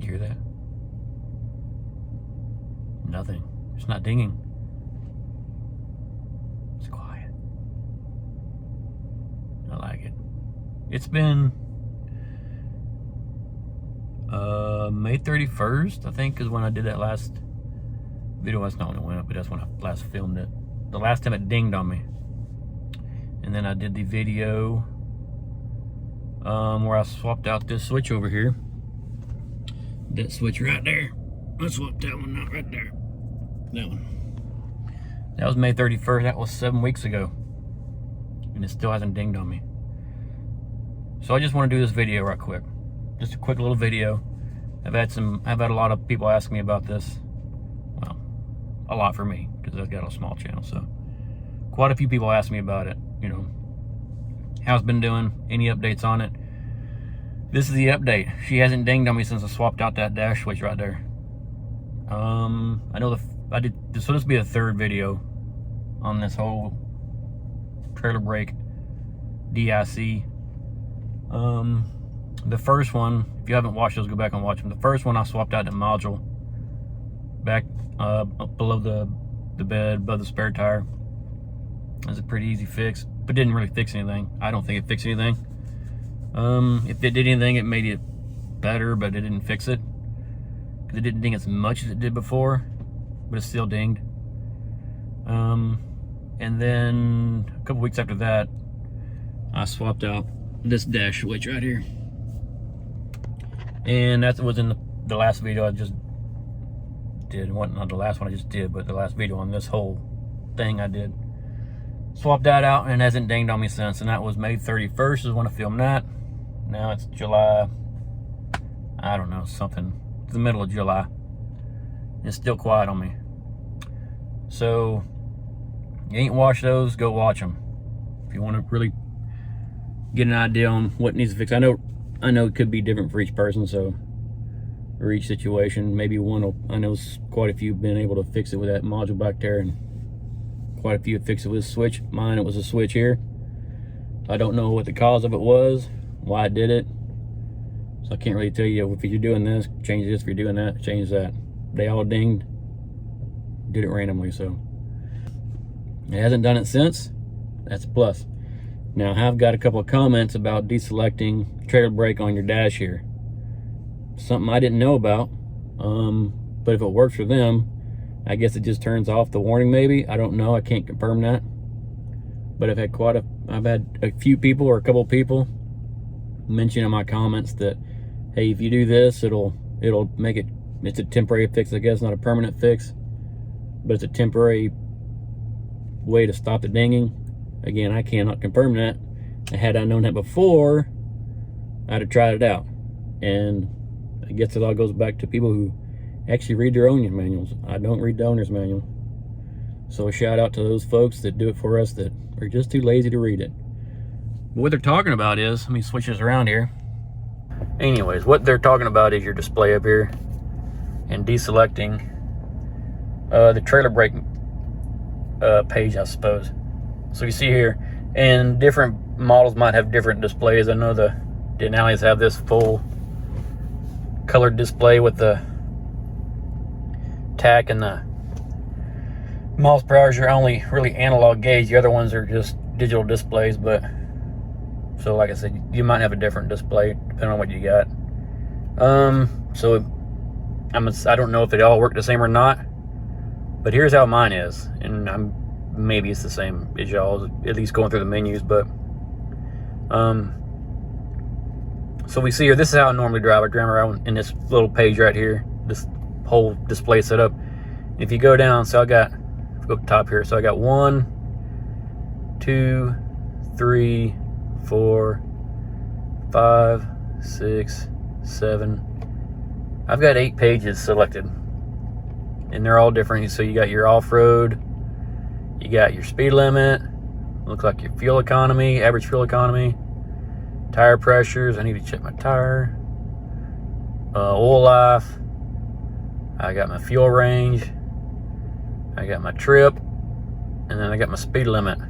You hear that? Nothing. It's not dinging. It's quiet. I like it. It's been May 31st, I think, is when I did that last video. That's not when it went up, but that's when I last filmed it. The last time it dinged on me. And then I did the video where I swapped out this switch over here. That switch right there. I swapped that one out right there. That one. That was May 31st. That was 7 weeks ago. And it still hasn't dinged on me. So I just want to do this video right quick. Just a quick little video. I've had a lot of people ask me about this. Well, a lot for me, because I've got a small channel. So quite a few people asked me about it. You know, how it's been doing, any updates on it. This is the update. She hasn't dinged on me since I swapped out that dash switch right there. I know so this will be the third video on this whole trailer brake DIC. The first one, if you haven't watched those, go back and watch them. The first one I swapped out the module back up below the bed, above the spare tire. That's a pretty easy fix, but didn't really fix anything. I don't think it fixed anything. If it did anything, it made it better, but it didn't fix it. Because it didn't ding as much as it did before, but it still dinged. And then a couple weeks after that, I swapped out this dash switch right here. And that was in the last video I just did. Not the last one I just did, but the last video on this whole thing I did. Swapped that out, and it hasn't dinged on me since. And that was May 31st is when I filmed that. Now it's July, I don't know, something. It's the middle of July. It's still quiet on me. So, you ain't watched those, go watch them. If you want to really get an idea on what needs to fix. I know it could be different for each person, so, or each situation. Maybe one will, I know quite a few have been able to fix it with that module back there, and quite a few have fixed it with a switch. Mine, it was a switch here. I don't know what the cause of it was, why I did it. So I can't really tell you, if you're doing this, change this. If you're doing that, change that. They all dinged. Did it randomly, so. It hasn't done it since. That's a plus. Now, I have got a couple of comments about deselecting trailer brake on your dash here. Something I didn't know about. But if it works for them, I guess it just turns off the warning maybe. I don't know. I can't confirm that. But I've had a few people, or a couple of people, mention in my comments that, hey, if you do this, it'll make it, it's a temporary fix, I guess, not a permanent fix, but it's a temporary way to stop the dinging. Again, I cannot confirm that. Had I known that before, I'd have tried it out. And I guess it all goes back to people who actually read their own manuals. I don't read the owner's manual. So a shout out to those folks that do it for us that are just too lazy to read it. But what they're talking about is, let me switch this around here. Anyways, what they're talking about is your display up here and deselecting the trailer brake page, I suppose. So you see here, and different models might have different displays. I know the Denali's have this full colored display with the tack, and the miles per hour is your only really analog gauge. The other ones are just digital displays, but so like I said, you might have a different display depending on what you got. So I don't know if they all work the same or not, but here's how mine is, and maybe it's the same as y'all's, at least going through the menus. But so we see here, this is how I normally drive. I drive around in this little page right here, this whole display setup. If you go down, so I got, go up top here, so I got 1, 2, 3, 4, 5, 6, 7. I've got 8 pages selected, and they're all different. So you got your off-road, you got your speed limit, looks like your fuel economy, average fuel economy, tire pressures. I need to check my tire, oil life. I got my fuel range, I got my trip, and then I got my speed limit.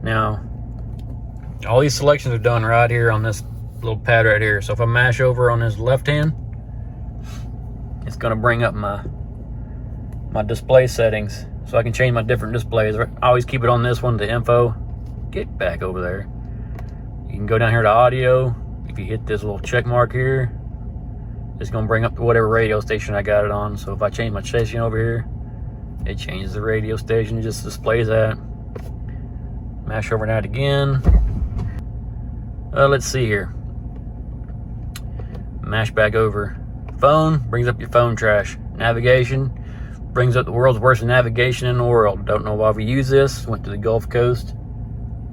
Now, all these selections are done right here on this little pad right here. So if I mash over on this left hand, gonna bring up my display settings so I can change my different displays. I always keep it on this one, the info. Get back over there. You can go down here to audio. If you hit this little check mark here, it's gonna bring up whatever radio station I got it on. So if I change my station over here, it changes the radio station, just displays that. Mash over that again. Let's see here. Mash back over. Phone brings up your phone trash. Navigation brings up the world's worst navigation in the world. Don't know why we use this. Went to the Gulf Coast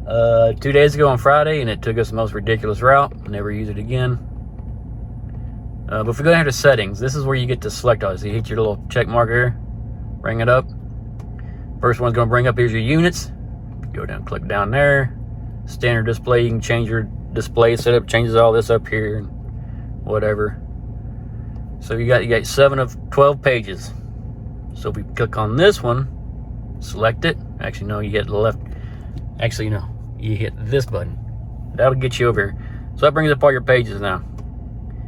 2 days ago on Friday, and it took us the most ridiculous route. Never use it again. But if we go down here to settings, this is where you get to select all this. You hit your little check mark here, bring it up. First one's going to bring up, here's your units. Go down, click down there. Standard display, you can change your display setup, changes all this up here and whatever. So you got 7 of 12 pages. So if we click on this one, select it. Actually, no, you hit the left. Actually, no, you hit this button. That'll get you over here. So that brings up all your pages now.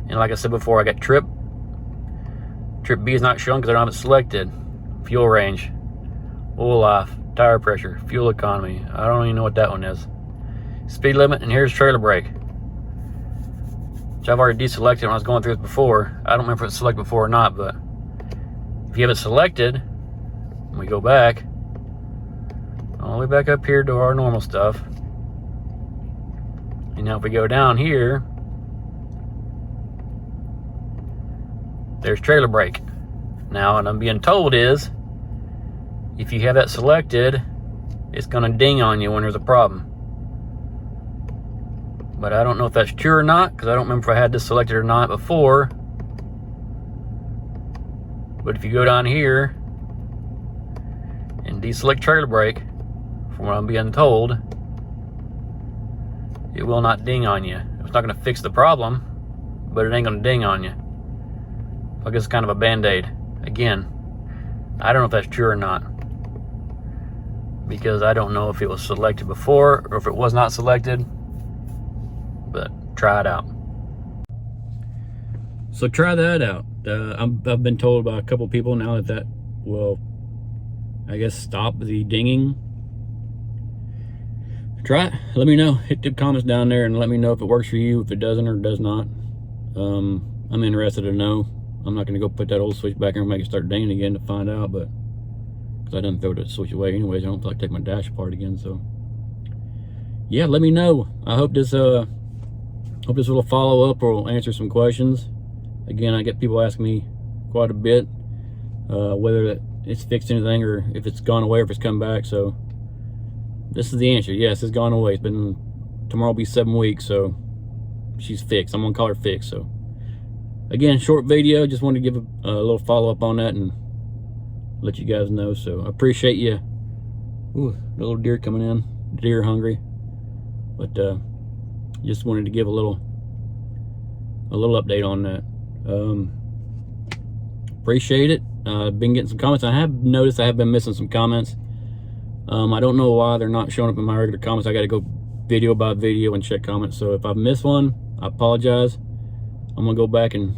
And like I said before, I got trip. Trip B is not shown because I don't have it selected. Fuel range, oil life, tire pressure, fuel economy. I don't even know what that one is. Speed limit, and here's trailer brake, which I've already deselected when I was going through this before. I don't remember if it's selected before or not, but if you have it selected, we go back all the way back up here to our normal stuff. And now if we go down here, there's trailer brake. Now, what I'm being told is, if you have that selected, it's gonna ding on you when there's a problem. But I don't know if that's true or not, because I don't remember if I had this selected or not before. But if you go down here and deselect trailer brake, from what I'm being told, it will not ding on you. It's not gonna fix the problem, but it ain't gonna ding on you. I guess it's kind of a band-aid. Again, I don't know if that's true or not, because I don't know if it was selected before or if it was not selected, but try it out. So try that out. I've been told by a couple people now that will, I guess, stop the dinging. Try it. Let me know. Hit the comments down there and let me know if it works for you, if it doesn't or does not. I'm interested to know. I'm not going to go put that old switch back in and make it start dinging again to find out, but because I didn't throw the switch away anyways, I don't feel like taking my dash apart again. So yeah, let me know. I hope this little follow-up will answer some questions. Again, I get people asking me quite a bit whether it's fixed anything or if it's gone away or if it's come back. So this is the answer. Yes, it's gone away. It's been, tomorrow will be 7 weeks, so she's fixed. I'm gonna call her fixed. So again, short video, just wanted to give a little follow-up on that and let you guys know. So I appreciate you. Ooh, a little deer coming in, deer hungry. But just wanted to give a little update on that. Appreciate it. I've been getting some comments. I have noticed I have been missing some comments. I don't know why they're not showing up in my regular comments. I got to go video by video and check comments. So if I've missed one, I apologize. I'm gonna go back and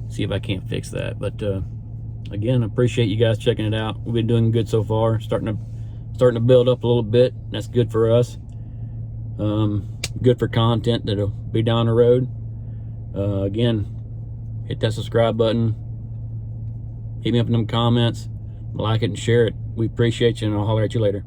see if I can't fix that. But again, I appreciate you guys checking it out. We've been doing good so far. Starting to build up a little bit. That's good for us. Good for content that'll be down the road. Again, hit that subscribe button. Hit me up in them comments. Like it and share it. We appreciate you, and I'll holler at you later.